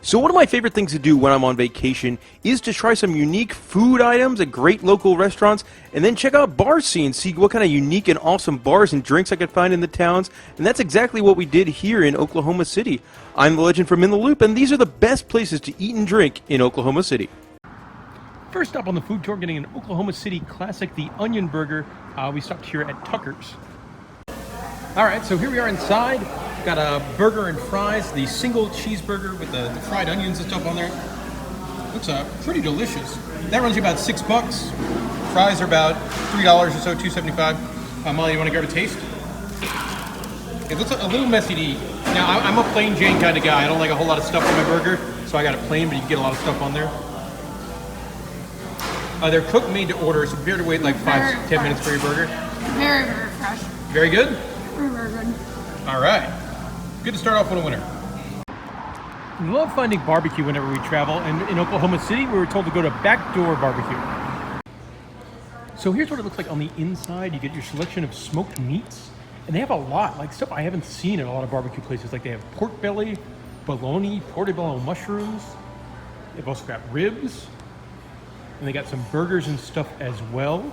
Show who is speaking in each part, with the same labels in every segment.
Speaker 1: So one of my favorite things to do when I'm on vacation is to try some unique food items at great local restaurants and then check out bar scenes, see what kind of unique and awesome bars and drinks I could find in the towns. And that's exactly what we did here in Oklahoma City. I'm the legend from In the Loop, and these are the best places to eat and drink in Oklahoma City. First up on the food tour, getting an Oklahoma City classic, the Onion Burger. We stopped here at Tucker's. Alright, so here we are inside. Got a burger and fries, the single cheeseburger with the fried onions and stuff on there. Looks pretty delicious. That runs you about $6. Fries are about $3 or so, $2.75. Molly, you want to grab a taste? It looks a little messy to eat. Now, I'm a plain Jane kind of guy. I don't like a whole lot of stuff on my burger, so I got it plain, but you can get a lot of stuff on there. They're cooked made to order, so prepare to wait like 5-10 minutes for your burger.
Speaker 2: Very, very fresh.
Speaker 1: Very good?
Speaker 2: Very, very good.
Speaker 1: All right. Good to start off with a winner. We love finding barbecue whenever we travel, and in Oklahoma City, we were told to go to Backdoor BBQ. So here's what it looks like on the inside. You get your selection of smoked meats, and they have a lot, like stuff I haven't seen at a lot of barbecue places. Like they have pork belly, bologna, portobello mushrooms. They've also got ribs, and they got some burgers and stuff as well.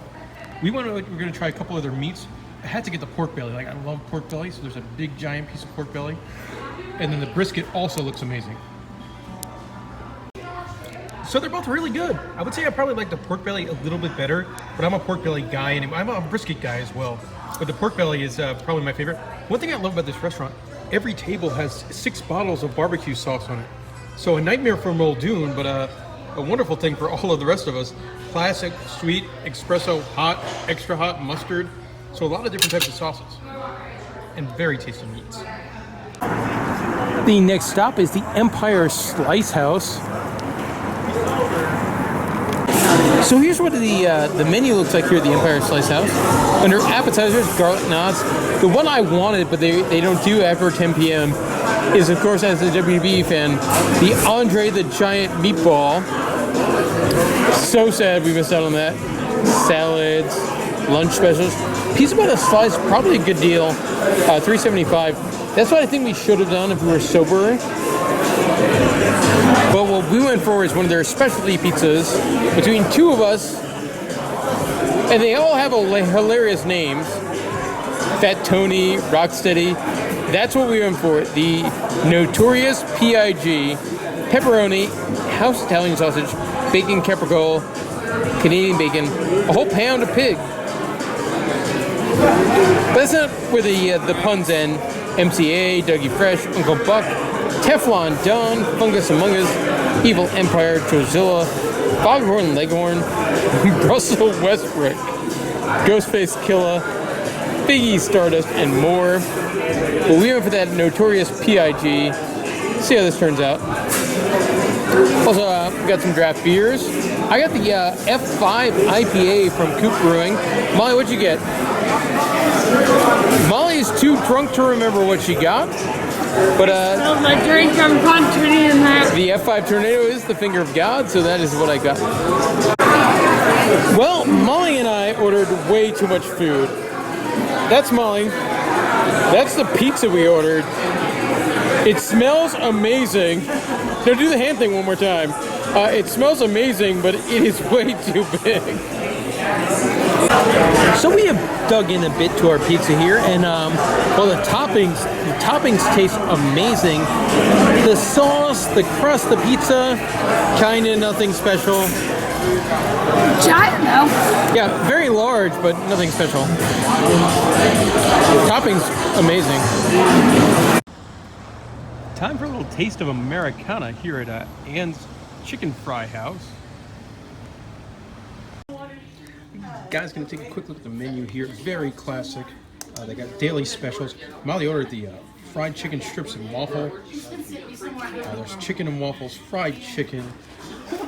Speaker 1: We're going to try a couple other meats. I had to get the pork belly. Like, I love pork belly, so there's a big giant piece of pork belly. And then the brisket also looks amazing. So they're both really good. I would say I probably like the pork belly a little bit better, but I'm a pork belly guy, and I'm a brisket guy as well. But the pork belly is probably my favorite. One thing I love about this restaurant, every table has 6 bottles of barbecue sauce on it. So a nightmare for Muldoon, but a wonderful thing for all of the rest of us. Classic, sweet, espresso, hot, extra hot, mustard. So a lot of different types of sauces and very tasty meats. The next stop is the Empire Slice House. So here's what the menu looks like here at the Empire Slice House. Under appetizers, garlic knots. The one I wanted, but they don't do after 10 p.m. is, of course, as a WB fan, the Andre the Giant meatball. So sad we missed out on that. Salads, lunch specials. Pizza by the slice, probably a good deal. $3.75. That's what I think we should have done if we were sober. But what we went for is one of their specialty pizzas between 2 of us, and they all have hilarious names. Fat Tony, Rocksteady. That's what we went for. The Notorious PIG, pepperoni, house Italian sausage, bacon capriole, Canadian bacon, a whole pound of pig. But that's not where the puns end. MCA, Dougie Fresh, Uncle Buck, Teflon Don, Fungus Among Us, Evil Empire, Jozilla, Foghorn Leghorn, Brussels Westbrook, Ghostface Killa, Biggie Stardust, and more. But we went for that Notorious PIG. See how this turns out. Also, we got some draft beers. I got the F5 IPA from Coop Brewing. Molly, what'd you get? Molly's too drunk to remember what she got. But
Speaker 2: my drink, I'm concentrating in that.
Speaker 1: The F5 Tornado is the finger of God, so that is what I got. Well, Molly and I ordered way too much food. That's Molly. That's the pizza we ordered. It smells amazing. Now do the hand thing one more time. It smells amazing, but it is way too big. So we have dug in a bit to our pizza here, and well, the toppings taste amazing. The sauce, the crust, the pizza, kinda nothing special.
Speaker 2: Giant though.
Speaker 1: Yeah, very large, but nothing special. Toppings amazing. Time for a little taste of Americana here at Ann's Chicken Fry House. Guys, gonna take a quick look at the menu here. Very classic. They got daily specials. Molly ordered the fried chicken strips and waffle. There's chicken and waffles, fried chicken.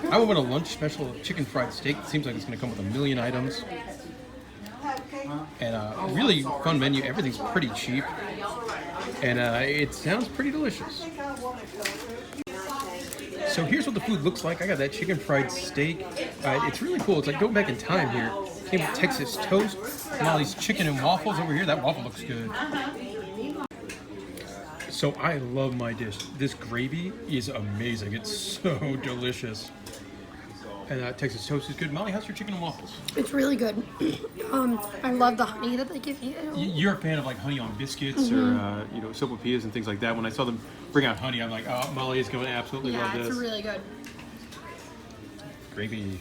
Speaker 1: I went with a lunch special of chicken fried steak. It seems like it's gonna come with a million items. And really fun menu. Everything's pretty cheap. And it sounds pretty delicious. So here's what the food looks like. I got that chicken fried steak. It's really cool. It's like going back in time here. Came with Texas toast and all these chicken and waffles over here. That waffle looks good. So I love my dish. This gravy is amazing. It's so delicious. And Texas toast is good. Molly, how's your chicken and waffles?
Speaker 2: It's really good. I love the honey that they give you.
Speaker 1: You're a fan of like honey on biscuits or sopapillas and things like that. When I saw them bring out honey, I'm like, oh, Molly is going to absolutely love this.
Speaker 2: Yeah, it's really good.
Speaker 1: Gravy.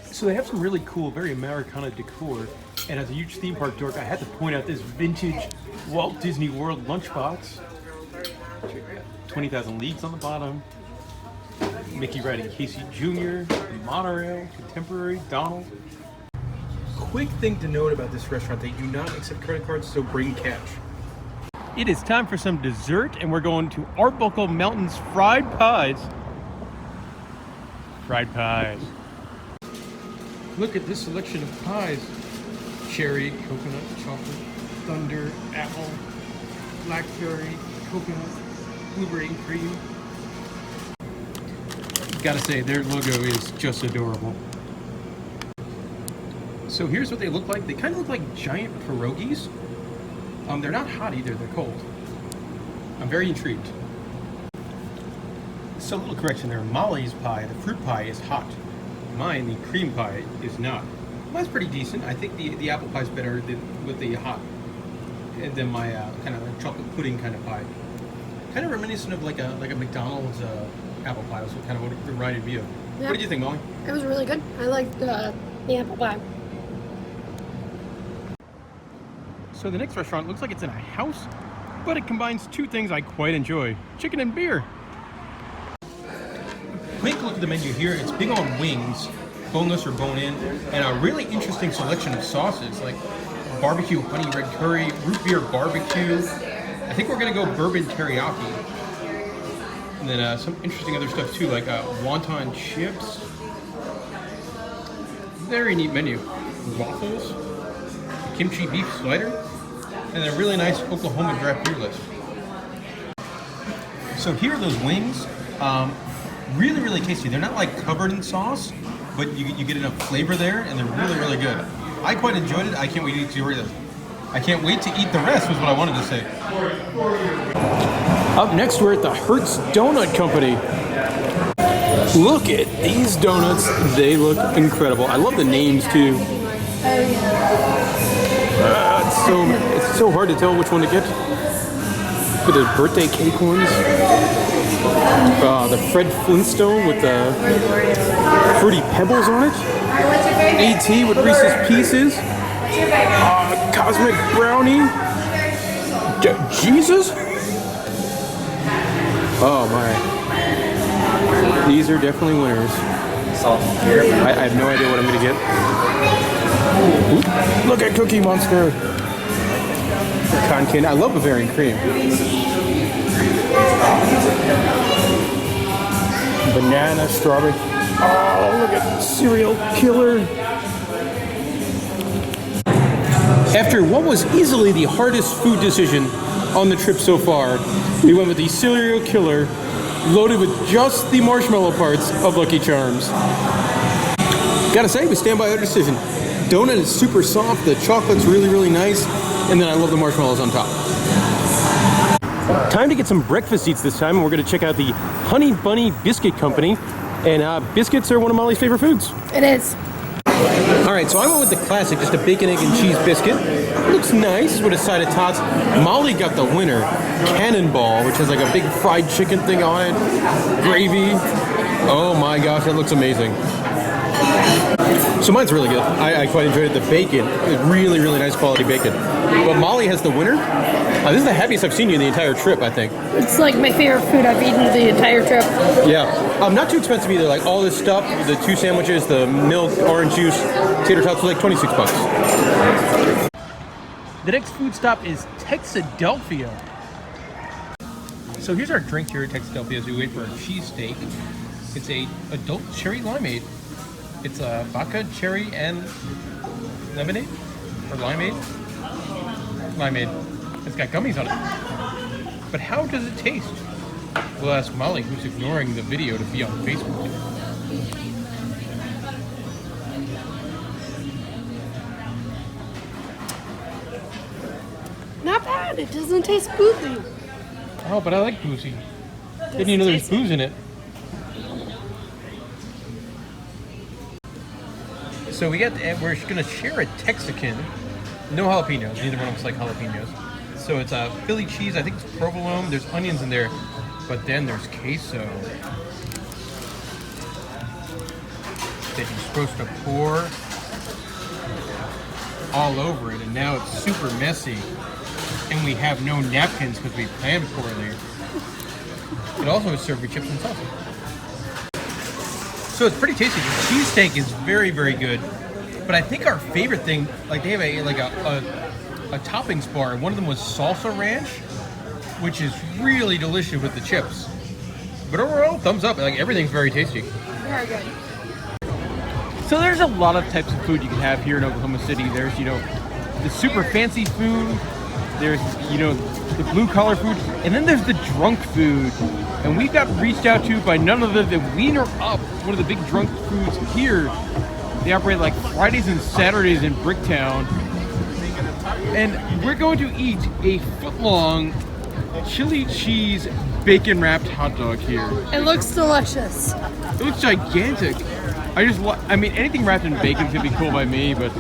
Speaker 1: So they have some really cool, very Americana decor. And as a huge theme park dork, I had to point out this vintage Walt Disney World lunchbox. 20,000 Leagues on the bottom. Mickey riding Casey Jr., Monorail, Contemporary, Donald. Quick thing to note about this restaurant, they do not accept credit cards, so bring cash. It is time for some dessert, and we're going to Arbuckle Mountains Fried Pies. Fried pies. Look at this selection of pies. Cherry, coconut, chocolate, thunder, apple, blackberry, coconut, blueberry and cream. Gotta say, their logo is just adorable. So here's what they look like. They kind of look like giant pierogies. They're not hot either, they're cold. I'm very intrigued. So a little correction there. Molly's pie, the fruit pie, is hot. Mine, the cream pie, is not. Mine's pretty decent. I think the apple pie is better with the hot than my kind of chocolate pudding kind of pie. Kind of reminiscent of like a McDonald's apple pie. Was kind of what it reminded me of.
Speaker 2: Yeah.
Speaker 1: What did you think, Molly?
Speaker 2: It was really good. I liked the apple pie.
Speaker 1: So the next restaurant looks like it's in a house, but it combines two things I quite enjoy: chicken and beer. Quick look at the menu here. It's big on wings, boneless or bone-in, and a really interesting selection of sauces like barbecue honey red curry, root beer barbecue. I think we're gonna go bourbon teriyaki. And then some interesting other stuff too, like wonton chips. Very neat menu. Waffles, kimchi beef slider, and a really nice Oklahoma draft beer list. So here are those wings. Really, really tasty. They're not like covered in sauce, but you get enough flavor there, and they're really, really good. I quite enjoyed it. I can't wait to eat the rest. I can't wait to eat the rest, was what I wanted to say. Up next, we're at the Hertz Donut Company. Look at these donuts. They look incredible. I love the names, too. It's so hard to tell which one to get. Look at those birthday cake ones. The Fred Flintstone with the Fruity Pebbles on it. E.T. with Reese's Pieces. Cosmic Brownie. Jesus? Oh my. These are definitely winners. I have no idea what I'm going to get. Ooh, look at Cookie Monster. Cotton candy. I love Bavarian cream. Banana, strawberry. Oh, look at Serial Killer. After what was easily the hardest food decision on the trip so far, we went with the Serial Killer, loaded with just the marshmallow parts of Lucky Charms. Gotta say, we stand by our decision. Donut is super soft, the chocolate's really, really nice, and then I love the marshmallows on top. Time to get some breakfast eats this time, and we're gonna check out the Honey Bunny Biscuit Company. And biscuits are one of Molly's favorite foods.
Speaker 2: It is.
Speaker 1: All right, so I went with the classic, just a bacon, egg, and cheese biscuit. Looks nice with a side of tots. Molly got the winner, Cannonball, which has like a big fried chicken thing on it, gravy. Oh my gosh, that looks amazing. So mine's really good. I quite enjoyed it. The bacon, really, really nice quality bacon. But Molly has the winner. This is the happiest I've seen you the entire trip, I think.
Speaker 2: It's like my favorite food I've eaten the entire trip.
Speaker 1: Yeah. Not too expensive either. Like all this stuff, the 2 sandwiches, the milk, orange juice, tater tots, was like $26. The next food stop is Texadelphia. So here's our drink here at Texadelphia as we wait for our cheesesteak. It's a adult cherry limeade. It's a vodka, cherry, and lemonade? Or limeade? Limeade. It's got gummies on it. But how does it taste? We'll ask Molly, who's ignoring the video to be on Facebook.
Speaker 2: Not bad. It doesn't taste boozy.
Speaker 1: Oh, but I like boozy. Didn't you know there's booze in it? So we're gonna share a Texican. No jalapenos. Neither one of us like jalapenos. So it's Philly cheese. I think it's provolone. There's onions in there, but then there's queso that you're supposed to pour all over it, and now it's super messy, and we have no napkins because we planned poorly. It also is served with chips and salsa. So it's pretty tasty. The cheesesteak is very, very good. But I think our favorite thing, like they have a toppings bar. One of them was salsa ranch, which is really delicious with the chips. But overall, thumbs up. Like everything's very tasty.
Speaker 2: Very good.
Speaker 1: So there's a lot of types of food you can have here in Oklahoma City. There's, the super fancy food. There's, the blue collar food. And then there's the drunk food. And we got reached out to by none other than Wiener Up, one of the big drunk foods here. They operate like Fridays and Saturdays in Bricktown. And we're going to eat a foot-long chili cheese bacon wrapped hot dog here.
Speaker 2: It looks delicious.
Speaker 1: It looks gigantic. I mean, anything wrapped in bacon could be cool by me, but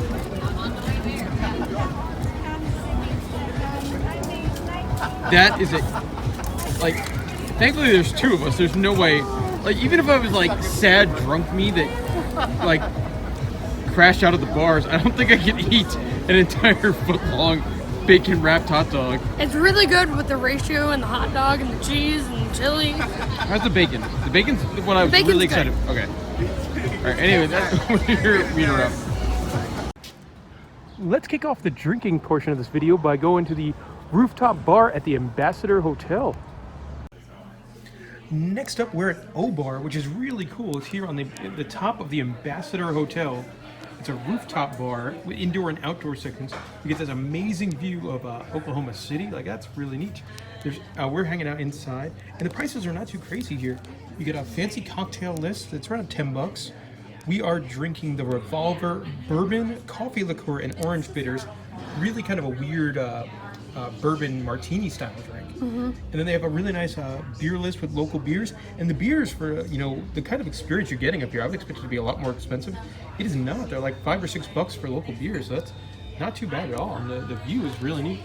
Speaker 1: that is thankfully there's two of us. There's no way, even if I was sad drunk me that crashed out of the bars, I don't think I could eat an entire foot-long bacon-wrapped hot dog.
Speaker 2: It's really good with the ratio and the hot dog and the cheese and the chili.
Speaker 1: How's the bacon? The bacon's what I was really excited. Okay. All right. Anyway, that's what you're Wiener Up. Let's kick off the drinking portion of this video by going to the rooftop bar at the Ambassador Hotel. Next up, we're at O Bar, which is really cool. It's here on the top of the Ambassador Hotel. It's a rooftop bar with indoor and outdoor sections. You get this amazing view of Oklahoma City. That's really neat. We're hanging out inside, and the prices are not too crazy here. You get a fancy cocktail list that's around $10. We are drinking the Revolver Bourbon, Coffee Liqueur, and Orange Bitters. Really kind of a weird bourbon martini style drink. And then they have a really nice beer list with local beers. And the beers, for the kind of experience you're getting up here, I would expect it to be a lot more expensive. It is not. They're like $5 or $6 for local beers. So that's not too bad at all. And the view is really neat.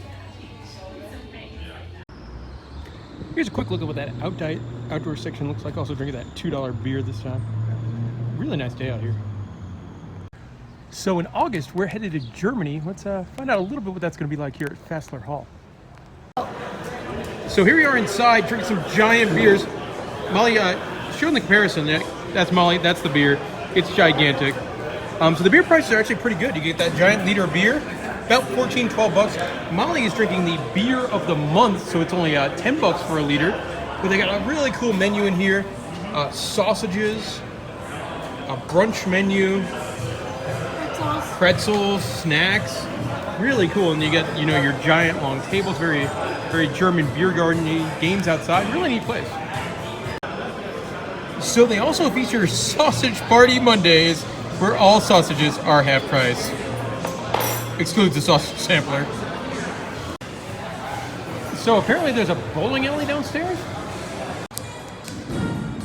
Speaker 1: Here's a quick look at what that outdoor section looks like. Also drinking that $2 beer this time. Really nice day out here. So in August, we're headed to Germany. Let's find out a little bit what that's going to be like here at Fassler Hall. So here we are inside, drinking some giant beers. Molly, showing the comparison. That's Molly, that's the beer. It's gigantic. So the beer prices are actually pretty good. You get that giant liter of beer, about $14-12. Molly is drinking the beer of the month, so it's only $10 for a liter. But they got a really cool menu in here. Sausages, a brunch menu, pretzels, snacks, really cool. And you get, your giant long tables, very, very German beer garden-y, games outside, really neat place. So they also feature Sausage Party Mondays, where all sausages are half price. Excludes the sausage sampler. So apparently there's a bowling alley downstairs.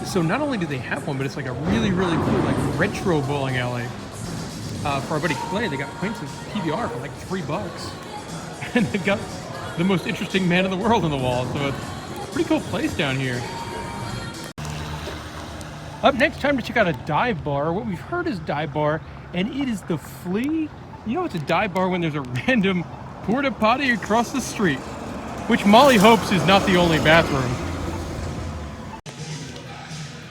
Speaker 1: So not only do they have one, but it's a really, really cool, retro bowling alley. For our buddy Clay, they got points of PBR for $3. And they've got the most interesting man in the world on the wall. So it's a pretty cool place down here. Up next, time to check out a dive bar. What we've heard is dive bar, and it is the Flea. It's a dive bar when there's a random porta potty across the street, which Molly hopes is not the only bathroom.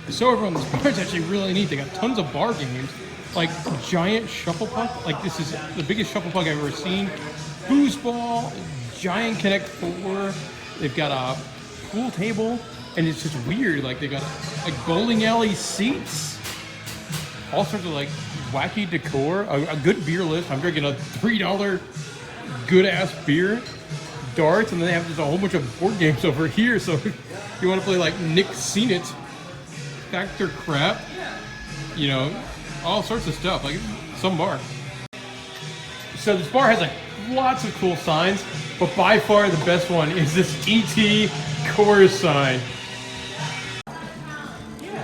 Speaker 1: So everyone, this bar is actually really neat. They got tons of bar games, giant shuffle puck. This is the biggest shuffle puck I've ever seen. Foosball, giant Connect 4. They've got a pool table, and it's just weird. They got bowling alley seats, all sorts of wacky decor, a good beer list. I'm drinking a $3 good ass beer, darts, and then they have just a whole bunch of board games over here. So if you want to play Nick Seen It, Factor Crap, all sorts of stuff, some bar. So this bar has lots of cool signs.
Speaker 3: But by far the best one is this ET Coors sign.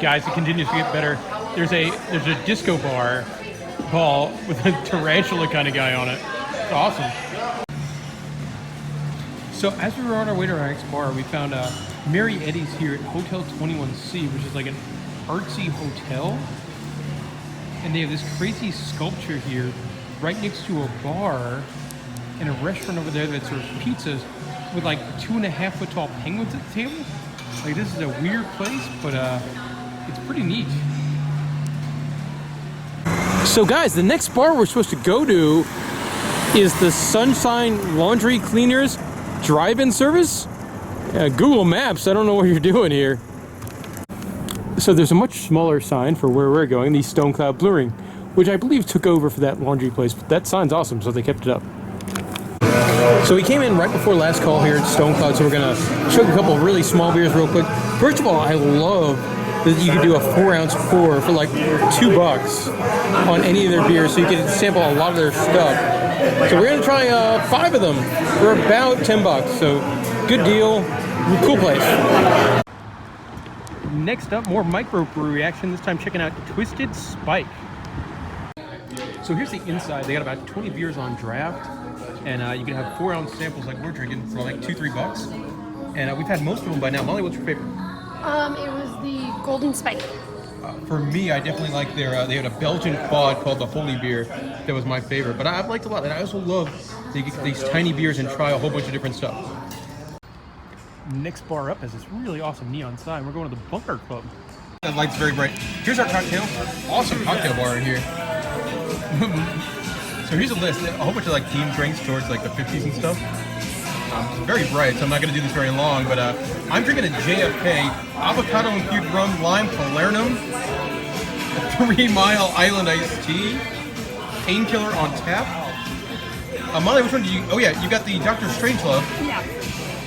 Speaker 3: Guys, it continues to get better. There's a disco ball with a tarantula kind of guy on it. It's awesome. So as we were on our way to our next bar, we found Mary Eddie's here at Hotel 21C, which is like an artsy hotel. And they have this crazy sculpture here right next to a bar and a restaurant over there that serves pizzas with like 2.5 foot tall penguins at the table. Like, this is a weird place, but it's pretty neat. So guys, the next bar we're supposed to go to is the Sunshine Laundry Cleaners drive-in service. Google Maps, I don't know what you're doing here. So there's a much smaller sign for where we're going, the Stone Cloud Brewing, which I believe took over for that laundry place, but that sign's awesome, so they kept it up. So we came in right before last call here at Stone Cloud, so we're gonna chug a couple of really small beers real quick. First of all, I love that you can do a 4-ounce pour for like $2 on any of their beers, so you can sample a lot of their stuff. So we're gonna try 5 of them for about $10, so good deal, cool place. Next up, more microbrewery action, this time checking out Twisted Spike. So here's the inside. They got about 20 beers on draft, and you can have 4-ounce samples like we're drinking for like $2-3. And we've had most of them by now. Molly, what's your favorite?
Speaker 2: It was the Golden Spike.
Speaker 3: For me, I definitely like their, they had a Belgian quad called the Holy Beer that was my favorite. But I've liked a lot, and I also love that you get these tiny beers and try a whole bunch of different stuff. Next bar up has this really awesome neon sign. We're going to the Bunker Club. That light's very bright. Here's our cocktail. Awesome cocktail bar in here. So here's a list. A whole bunch of like themed drinks towards like the 50s and stuff. It's very bright, so I'm not going to do this very long, but I'm drinking a JFK avocado infused rum lime falernum, 3 Mile Island iced tea, painkiller on tap. Molly, which one do you? Oh yeah, you got the Dr. Strangelove.
Speaker 2: Yeah.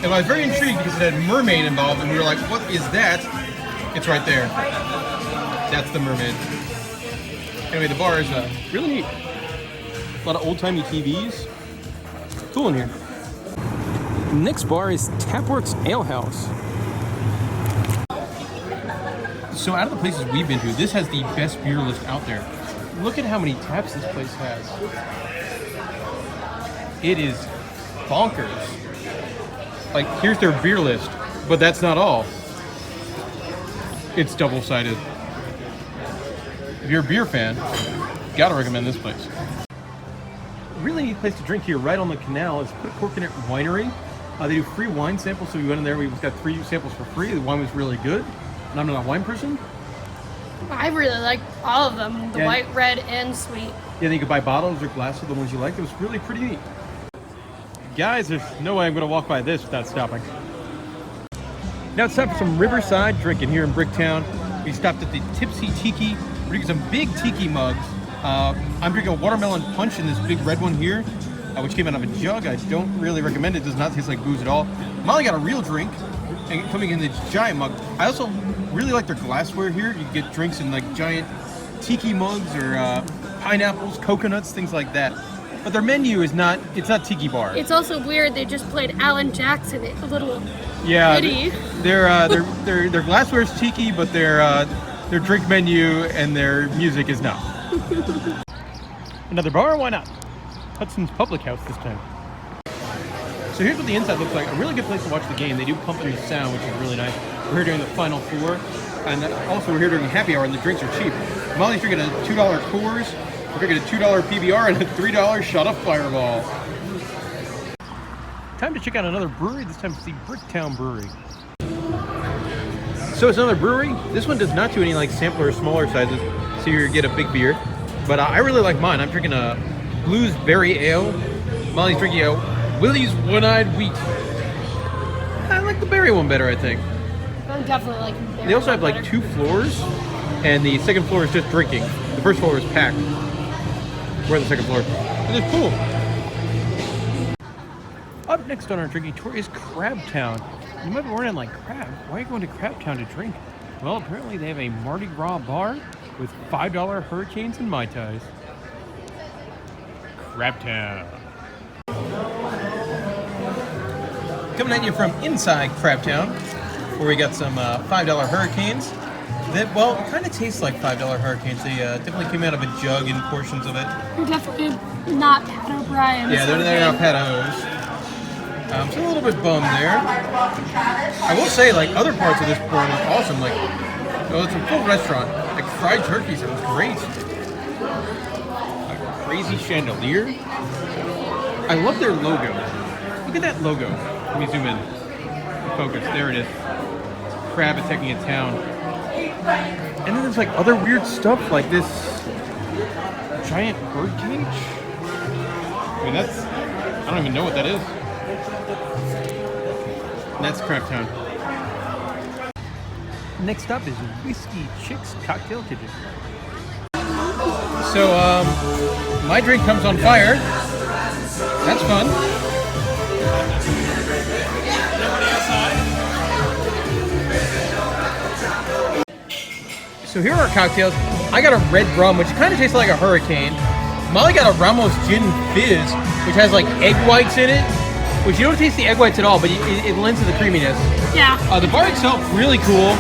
Speaker 3: And I was very intrigued because it had mermaid involved, and we were like, what is that? It's right there. That's the mermaid. Anyway, the bar is really neat. A lot of old-timey TVs. Cool in here.
Speaker 1: Next bar is Tapworks Ale House.
Speaker 3: So out of the places we've been to, this has the best beer list out there. Look at how many taps this place has. It is bonkers. Like, here's their beer list, but that's not all. It's double-sided. If you're a beer fan, gotta recommend this place. A really neat place to drink here, right on the canal, is Put Cork in It Winery. They do free wine samples, so we went in there, we got 3 samples for free. The wine was really good, and I'm not a wine person.
Speaker 2: I really liked all of them, the white, red, and sweet.
Speaker 3: Yeah, then you could buy bottles or glasses of the ones you liked. It was really pretty neat. Guys, there's no way I'm going to walk by this without stopping. Now it's time for some Riverside drinking here in Bricktown. We stopped at the Tipsy Tiki. We're drinking some big tiki mugs. I'm drinking a watermelon punch in this big red one here, which came out of a jug. I don't really recommend it. It does not taste like booze at all. Molly got a real drink and coming in this giant mug. I also really like their glassware here. You can get drinks in like giant tiki mugs or pineapples, coconuts, things like that. But their menu is not, it's not tiki bar.
Speaker 2: It's also weird they just played Alan Jackson, a little
Speaker 3: pretty. Their glassware is tiki, but their drink menu and their music is not. Another bar, why not? Hudson's Public House this time. So here's what the inside looks like. A really good place to watch the game. They do pump in the sound, which is really nice. We're here during the Final Four, and also we're here during happy hour, and the drinks are cheap. Molly's drinking a $2 Coors, we're drinking a $2 PBR, and a $3 shot of Fireball. Time to check out another brewery. This time it's the Bricktown Brewery. So it's another brewery. This one does not do any like sampler or smaller sizes, so you get a big beer. But I really like mine. I'm drinking a Blues Berry Ale. Molly's drinking a Willie's One-Eyed Wheat. I like the berry one better, I think.
Speaker 2: I'm definitely liking the berry.
Speaker 3: They also have like 2 floors, and the second floor is just drinking. The first floor is packed. We're on the second floor. And it's cool. Up next on our drinking tour is Crabtown. You might be wondering, like, crab? Why are you going to Crabtown to drink? Well, apparently they have a Mardi Gras bar with $5 hurricanes and Mai Tais. Crabtown.
Speaker 1: Coming at you from inside Crabtown, where we got some $5 hurricanes. That, well, kind of taste like $5 hurricanes. They definitely came out of a jug in portions of it.
Speaker 2: They're definitely not Pat O'Brien's.
Speaker 1: Yeah, they're not Pat O's. So a little bit bummed there. I will say, like, other parts of this bar were awesome. Like, oh, it's a full restaurant. Like, fried turkeys, it was great. A crazy chandelier. I love their logo. Look at that logo. Let me zoom in. Focus. There it is. Crab attacking a town. And then there's like other weird stuff like this giant bird cage. I mean, I don't even know what that is. And that's Crabtown. Next up is Whiskey Chicks Cocktail Kitchen. So, my drink comes on fire. That's fun. So here are our cocktails. I got a red rum, which kind of tastes like a hurricane. Molly got a Ramos Gin Fizz, which has like egg whites in it, which you don't taste the egg whites at all, but it lends to the creaminess.
Speaker 2: Yeah.
Speaker 1: The bar itself, really cool.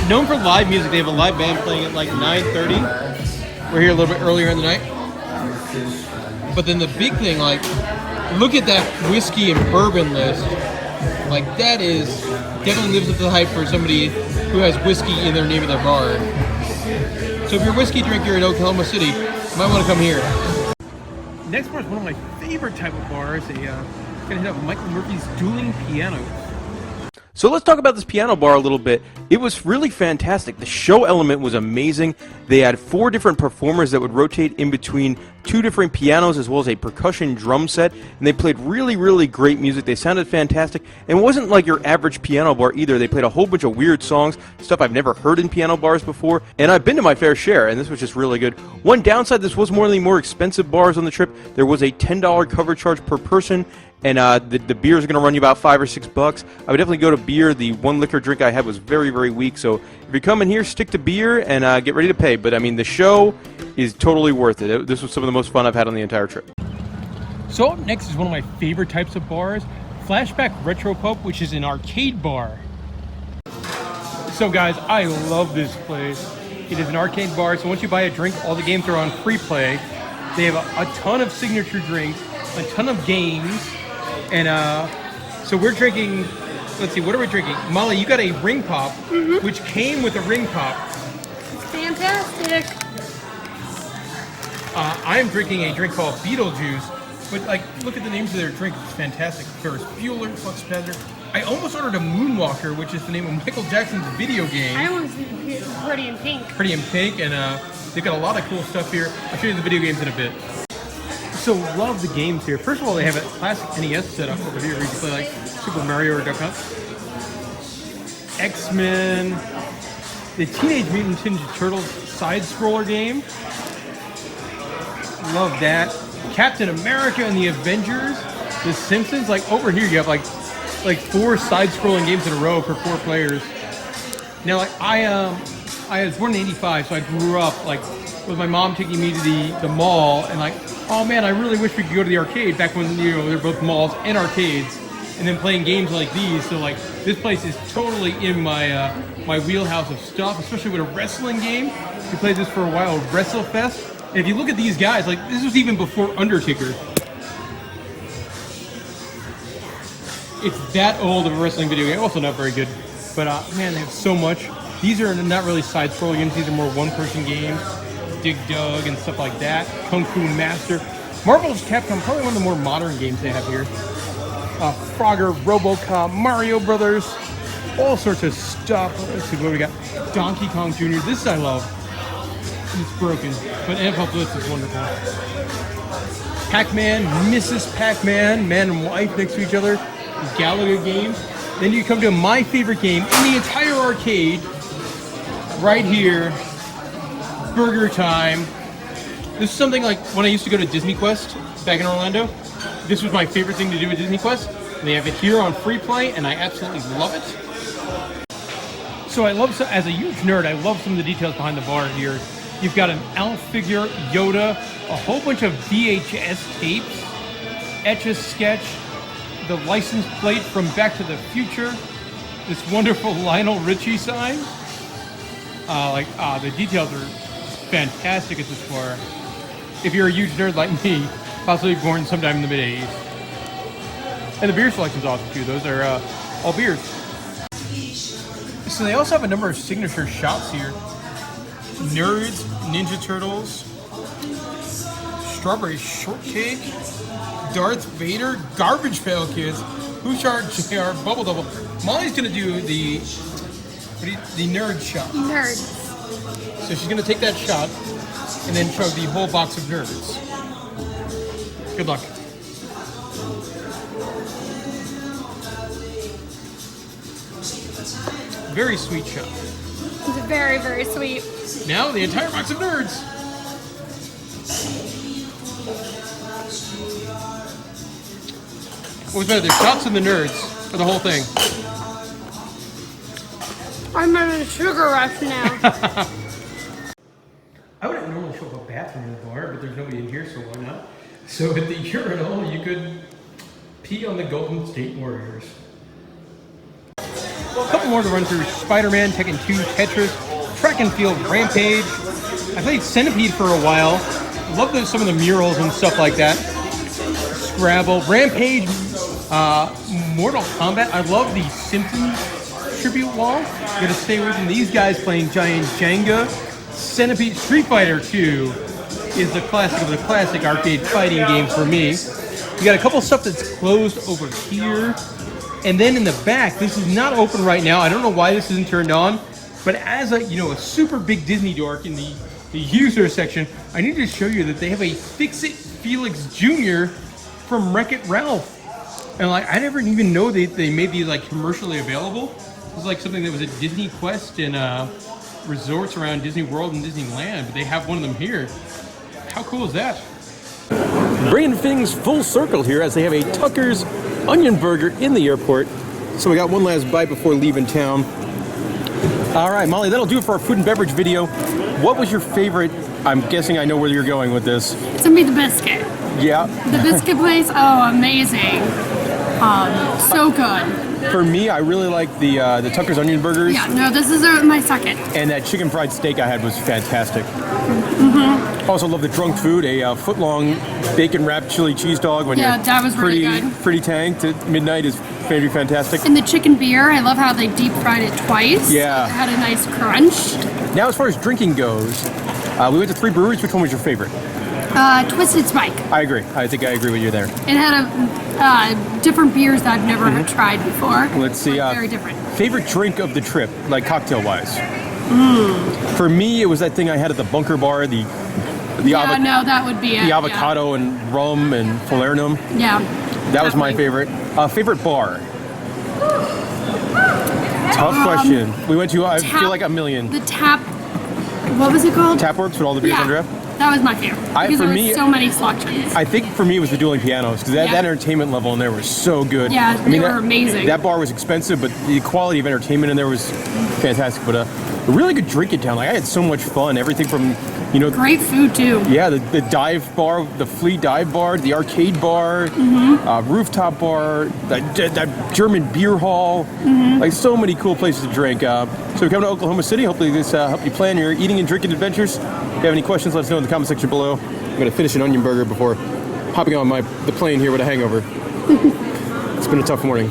Speaker 1: Known for live music. They have a live band playing at like 9:30. We're here a little bit earlier in the night. But then the big thing, like, look at that whiskey and bourbon list. Like, that is definitely lives up to the hype for somebody who has whiskey in their name of their bar. So if you're a whiskey drinker in Oklahoma City, you might want to come here. Next bar is one of my favorite type of bars. Gonna hit up Michael Murphy's Dueling Pianos. So let's talk about this piano bar a little bit. It was really fantastic. The show element was amazing. They had 4 different performers that would rotate in between 2 different pianos as well as a percussion drum set. And they played really, really great music. They sounded fantastic. And it wasn't like your average piano bar either. They played a whole bunch of weird songs, stuff I've never heard in piano bars before. And I've been to my fair share, and this was just really good. One downside, this was one of the more expensive bars on the trip. There was a $10 cover charge per person. And the beers are going to run you about $5 or $6. I would definitely go to beer. The one liquor drink I had was very, very weak. So if you're coming here, stick to beer and get ready to pay. But I mean, the show is totally worth it. This was some of the most fun I've had on the entire trip. So up next is one of my favorite types of bars, Flashback Retro Pub, which is an arcade bar. So guys, I love this place. It is an arcade bar. So once you buy a drink, all the games are on free play. They have a ton of signature drinks, a ton of games. And so we're drinking, let's see, what are we drinking? Molly, you got a ring pop, which came with a ring pop.
Speaker 2: Fantastic.
Speaker 1: I'm drinking a drink called Beetlejuice, but like, look at the names of their drinks, it's fantastic. Ferris Bueller, Flux Capacitor. I almost ordered a Moonwalker, which is the name of Michael Jackson's video game.
Speaker 2: I want to see Pretty in Pink.
Speaker 1: Pretty in Pink, and they've got a lot of cool stuff here. I'll show you the video games in a bit. So love the games here. First of all, they have a classic NES setup over here where you can play like Super Mario or Duck Hunt. X-Men, the Teenage Mutant Ninja Turtles side-scroller game. Love that. Captain America and the Avengers. The Simpsons. Like over here, you have like 4 side-scrolling games in a row for 4 players. Now, like I was born in '85, so I grew up like with my mom taking me to the mall and like, oh man, I really wish we could go to the arcade back when, you know, they're both malls and arcades, and then playing games like these. So like, this place is totally in my my wheelhouse of stuff, especially with a wrestling game. We played this for a while, WrestleFest. And if you look at these guys, like this was even before Undertaker. It's that old of a wrestling video game. Also not very good, but man, they have so much. These are not really side-scrolling games. These are more one-person games. Dig Dug and stuff like that. Kung Fu Master. Marvel's Capcom, probably one of the more modern games they have here. Frogger, RoboCop, Mario Brothers, all sorts of stuff. Let's see what we got. Donkey Kong Jr. This I love. It's broken, but NFL Blitz is wonderful. Pac-Man, Mrs. Pac-Man, man and wife next to each other. Galaga games. Then you come to my favorite game in the entire arcade, right here. Burger Time. This is something like when I used to go to Disney Quest back in Orlando. This was my favorite thing to do at Disney Quest. And they have it here on free play, and I absolutely love it. So I love, as a huge nerd, I love some of the details behind the bar here. You've got an Alf figure, Yoda, a whole bunch of VHS tapes, Etch-a-Sketch,
Speaker 3: the license plate from Back to the Future. This wonderful Lionel Richie sign. The details are fantastic at this bar. If you're a huge nerd like me, possibly born sometime in the mid-80s. And the beer selection's awesome too. Those are all beers. So they also have a number of signature shots here. Nerds, Ninja Turtles, Strawberry Shortcake, Darth Vader, Garbage Pail Kids, Who Shot JR, Bubble Double. Molly's gonna do the nerd shot.
Speaker 2: Nerds.
Speaker 3: So she's gonna take that shot and then chug the whole box of nerds. Good luck. Very sweet shot.
Speaker 2: It's very, very sweet.
Speaker 3: Now the entire box of nerds. What's better, the shots and the nerds, or the whole thing?
Speaker 2: I'm in a sugar rush now.
Speaker 3: I wouldn't normally show up a bathroom in the bar, but there's nobody in here, so why not? So at the urinal, you could pee on the Golden State Warriors. A couple more to run through. Spider-Man, Tekken 2, Tetris, Track and Field, Rampage. I played Centipede for a while. Love some of the murals and stuff like that. Scrabble, Rampage, Mortal Kombat. I love the Simpsons tribute wall. You gotta stay away from these guys playing giant Jenga. Centipede, Street Fighter 2 is the classic of the classic arcade fighting game for me. You got a couple stuff that's closed over here. And then in the back, this is not open right now. I don't know why this isn't turned on, but as a super big Disney dork in the user section, I need to show you that they have a Fix-It Felix Jr. from Wreck-It Ralph. And I never even know they made these commercially available. It was something that was at Disney Quest and resorts around Disney World and Disneyland, but they have one of them here. How cool is that?
Speaker 1: Bringing things full circle here as they have a Tucker's Onion Burger in the airport. So we got one last bite before leaving town. All right, Molly, that'll do it for our food and beverage video. What was your favorite? I'm guessing I know where you're going with this.
Speaker 2: It's gonna be the Biscuit.
Speaker 1: Yeah.
Speaker 2: The Biscuit place, oh, amazing. So good.
Speaker 1: For me, I really like the Tucker's Onion Burgers.
Speaker 2: Yeah, no, this is my second.
Speaker 1: And that chicken fried steak I had was fantastic. Also love the drunk food, a foot-long bacon-wrapped chili cheese dog when
Speaker 2: Yeah,
Speaker 1: you're
Speaker 2: that was really good.
Speaker 1: pretty tanked at midnight is very fantastic.
Speaker 2: And the chicken beer, I love how they deep fried it twice.
Speaker 1: Yeah.
Speaker 2: It had a nice crunch.
Speaker 1: Now, as far as drinking goes, we went to 3 breweries. Which one was your favorite?
Speaker 2: Twisted Spike.
Speaker 1: I agree. I think I agree with you there.
Speaker 2: It had different beers that I've never tried before.
Speaker 1: Let's see.
Speaker 2: Very different.
Speaker 1: Favorite drink of the trip, cocktail-wise? For me, it was that thing I had at the Bunker Bar, the
Speaker 2: that would be it.
Speaker 1: the avocado and rum and falernum.
Speaker 2: Yeah.
Speaker 1: That was my favorite. Favorite bar? Tough question. We went to, I feel like a million.
Speaker 2: The Tap, what was it called?
Speaker 1: Tapworks with all the beers on draft?
Speaker 2: That was my favorite. Because
Speaker 1: for
Speaker 2: there
Speaker 1: me,
Speaker 2: was so many selections.
Speaker 1: I think for me it was the dueling pianos because that entertainment level in there was so good.
Speaker 2: Yeah, they were amazing.
Speaker 1: That bar was expensive, but the quality of entertainment in there was fantastic. But a really good drink in town. I had so much fun. Everything from,
Speaker 2: great food too.
Speaker 1: Yeah, the dive bar, the flea dive bar, the arcade bar, rooftop bar, that German beer hall. So many cool places to drink. So we come to Oklahoma City. Hopefully this helped you plan your eating and drinking adventures. If you have any questions, let us know in the comment section below. I'm going to finish an onion burger before hopping on the plane here with a hangover. It's been a tough morning.